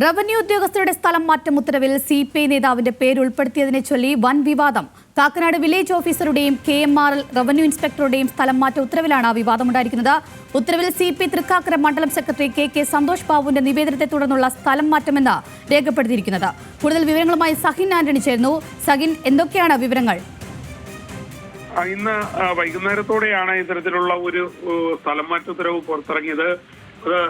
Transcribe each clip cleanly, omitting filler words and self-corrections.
Revenue ഉദ്യോഗസ്ഥരുടെ സ്ഥലം മാറ്റം ഉത്തരവിൽ സിപിഐ നേതാവിന്റെ പേര് ഉൾപ്പെടുത്തിയതിനെ ചൊല്ലി വൻ വിവാദം. കാക്കനാട് വില്ലേജ് ഓഫീസറുടെയും KMRL റവന്യൂ ഇൻസ്പെക്ടറുടെയും സ്ഥലം മാറ്റ ഉത്തരവിലാണ് വിവാദമുണ്ടായിരിക്കുന്നത്. ഉത്തരവിൽ സിപിഐ തൃക്കാക്കര മണ്ഡലം സെക്രട്ടറി KK സന്തോഷ് ബാബുവിന്റെ നിവേദനത്തെ തുടർന്നുള്ള സ്ഥലം മാറ്റമെന്ന് രേഖപ്പെടുത്തിയിരിക്കുന്നത്. കൂടുതൽ വിവരങ്ങളുമായി സഹിൻ ആന്റണി ചേർന്നു. സഹിൻ, എന്തൊക്കെയാണ് വിവരങ്ങൾ? ഇന്ന് വൈകുന്നേരത്തോടെയാണ് ഇത്തരത്തിലുള്ള ഒരു സ്ഥലം മാറ്റ ഉത്തരവ് പുറത്തിറങ്ങിയത്. അത്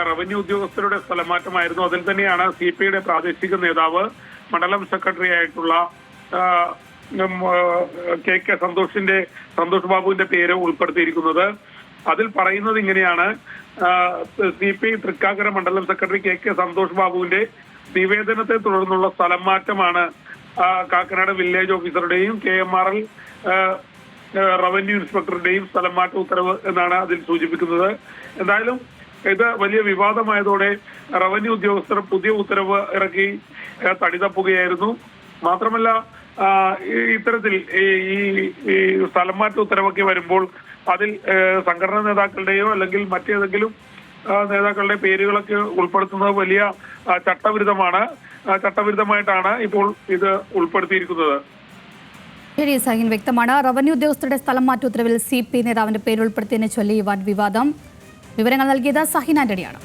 റവന്യൂ ഉദ്യോഗസ്ഥരുടെ സ്ഥലമാറ്റമായിരുന്നു. അതിൽ തന്നെയാണ് സിപിഐയുടെ പ്രാദേശിക നേതാവ് മണ്ഡലം സെക്രട്ടറി ആയിട്ടുള്ള KK സന്തോഷ് ബാബുവിന്റെ പേര് ഉൾപ്പെടുത്തിയിരിക്കുന്നത്. അതിൽ പറയുന്നത് ഇങ്ങനെയാണ്: സിപിഐ തൃക്കാക്കര മണ്ഡലം സെക്രട്ടറി KK സന്തോഷ് ബാബുവിന്റെ നിവേദനത്തെ തുടർന്നുള്ള സ്ഥലം മാറ്റമാണ് കാക്കനാട് വില്ലേജ് ഓഫീസറുടെയും KMRL റവന്യൂ ഇൻസ്പെക്ടറുടെയും സ്ഥലം മാറ്റ ഉത്തരവ് എന്നാണ് അതിൽ സൂചിപ്പിക്കുന്നത്. എന്തായാലും ഇത് വലിയ വിവാദമായതോടെ റവന്യൂ ഉദ്യോഗസ്ഥർ പുതിയ ഉത്തരവ് ഇറക്കി തടിതപ്പുകയായിരുന്നു. മാത്രമല്ല, ഇത്തരത്തിൽ ഈ സ്ഥലം മാറ്റ ഉത്തരവൊക്കെ വരുമ്പോൾ അതിൽ സംഘടനാ നേതാക്കളുടെയോ അല്ലെങ്കിൽ മറ്റേതെങ്കിലും നേതാക്കളുടെ പേരുകളൊക്കെ ഉൾപ്പെടുത്തുന്നത് വലിയ ചട്ടവിരുദ്ധമായിട്ടാണ് ഇപ്പോൾ ഇത് ഉൾപ്പെടുത്തിയിരിക്കുന്നത്. ശരി സഹിൻ, വ്യക്തമാണ്. റവന്യൂ ഉദ്യോഗസ്ഥരുടെ സ്ഥലം മാറ്റ ഉത്തരവിൽ സിപിഐ നേതാവിന്റെ പേര് ഉൾപ്പെടുത്തിയതിനെ ചൊല്ലി വൻ വിവാദം. വിവരങ്ങൾ നൽകിയത് സഹിൻ ആന്റണിയാണ്.